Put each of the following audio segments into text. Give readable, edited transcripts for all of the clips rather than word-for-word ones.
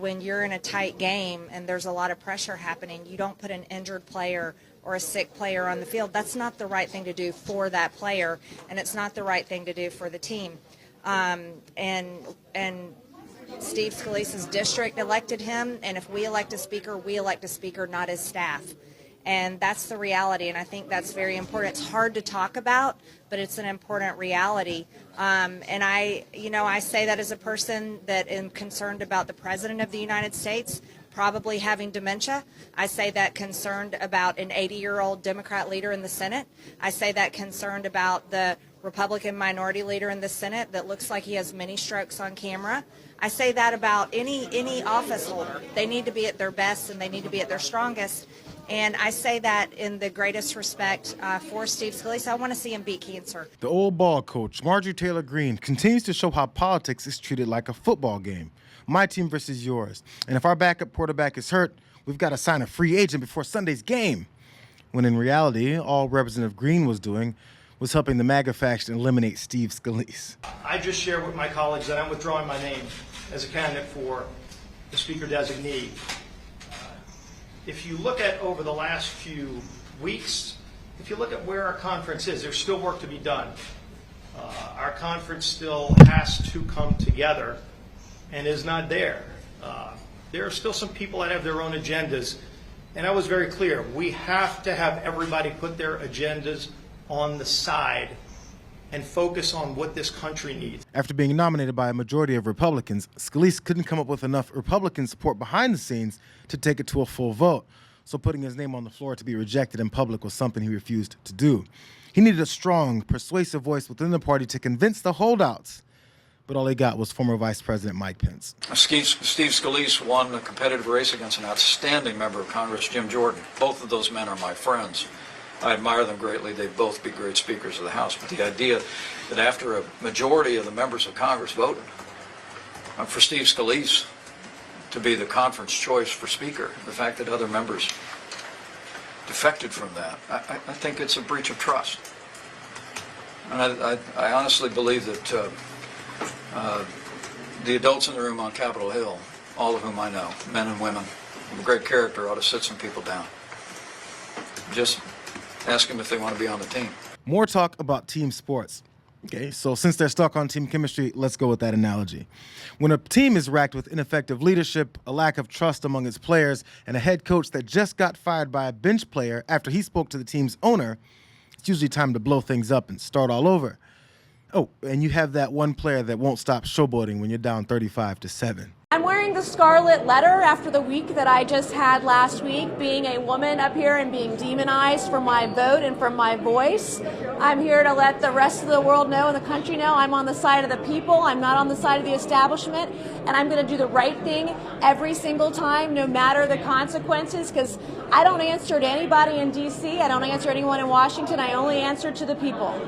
when you're in a tight game and there's a lot of pressure happening, you don't put an injured player or a sick player on the field. That's not the right thing to do for that player, and it's not the right thing to do for the team. And Steve Scalise's district elected him, and if we elect a speaker, not his staff. And that's the reality, and I think that's very important. It's hard to talk about, but it's an important reality. And I say that as a person that am concerned about the President of the United States probably having dementia. I say that concerned about an 80-year-old Democrat leader in the Senate. I say that concerned about the Republican minority leader in the Senate that looks like he has many strokes on camera. I say that about any office holder. They need to be at their best and they need to be at their strongest. And I say that in the greatest respect for Steve Scalise. I want to see him beat cancer. The old ball coach, Marjorie Taylor Greene, continues to show how politics is treated like a football game. My team versus yours. And if our backup quarterback is hurt, we've got to sign a free agent before Sunday's game. When in reality, all Representative Greene was doing was helping the MAGA faction eliminate Steve Scalise. I just shared with my colleagues that I'm withdrawing my name as a candidate for the Speaker designee. If you look at over the last few weeks, if you look at where our conference is, there's still work to be done. Our conference still has to come together and is not there. There are still some people that have their own agendas, and I was very clear. We have to have everybody put their agendas on the side and focus on what this country needs. After being nominated by a majority of Republicans, Scalise couldn't come up with enough Republican support behind the scenes to take it to a full vote. So putting his name on the floor to be rejected in public was something he refused to do. He needed a strong, persuasive voice within the party to convince the holdouts. But all he got was former Vice President Mike Pence. Steve Scalise won a competitive race against an outstanding member of Congress, Jim Jordan. Both of those men are my friends. I admire them greatly. They'd both be great speakers of the House. But the idea that after a majority of the members of Congress voted for Steve Scalise to be the conference choice for Speaker, the fact that other members defected from that, I think it's a breach of trust. And I honestly believe that the adults in the room on Capitol Hill, all of whom I know, men and women of great character, ought to sit some people down. Just ask them if they want to be on the team. More talk about team sports. Okay, so since they're stuck on team chemistry, let's go with that analogy. When a team is racked with ineffective leadership, a lack of trust among its players, and a head coach that just got fired by a bench player after he spoke to the team's owner, it's usually time to blow things up and start all over. Oh, and you have that one player that won't stop showboating when you're down 35-7. I'm wearing the scarlet letter after the week that I just had last week, being a woman up here and being demonized for my vote and for my voice. I'm here to let the rest of the world know and the country know I'm on the side of the people. I'm not on the side of the establishment, and I'm going to do the right thing every single time, no matter the consequences, because I don't answer to anybody in D.C. I don't answer to anyone in Washington. I only answer to the people.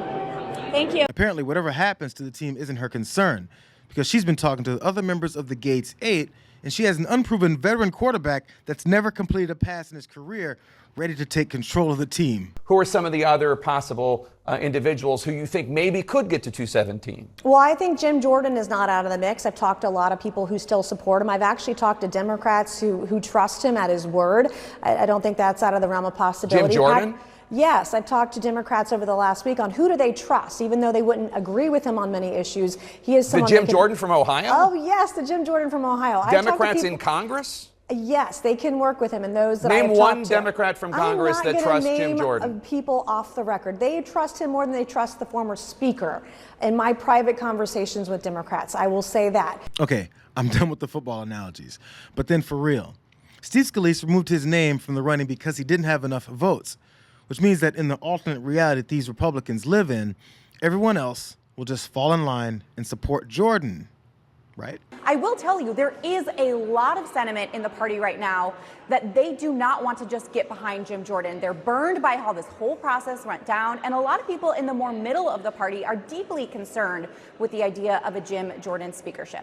Thank you. Apparently, whatever happens to the team isn't her concern, because she's been talking to other members of the Gates 8, and she has an unproven veteran quarterback that's never completed a pass in his career, ready to take control of the team. Who are some of the other possible individuals who you think maybe could get to 217? Well, I think Jim Jordan is not out of the mix. I've talked to a lot of people who still support him. I've actually talked to Democrats who trust him at his word. I don't think that's out of the realm of possibility. Jim Jordan? Yes, I've talked to Democrats over the last week on who do they trust, even though they wouldn't agree with him on many issues. He is someone. The Jim Jordan from Ohio? Oh, yes, the Jim Jordan from Ohio. Democrats in Congress? Yes, they can work with him, and those that Name I've one talked to. Democrat from Congress that trusts Jim Jordan. I'm not going to name people off the record. They trust him more than they trust the former speaker. In my private conversations with Democrats, I will say that. Okay, I'm done with the football analogies. But then for real, Steve Scalise removed his name from the running because he didn't have enough votes, which means that in the alternate reality that these Republicans live in, everyone else will just fall in line and support Jordan, right? I will tell you, there is a lot of sentiment in the party right now that they do not want to just get behind Jim Jordan. They're burned by how this whole process went down, and a lot of people in the more middle of the party are deeply concerned with the idea of a Jim Jordan speakership.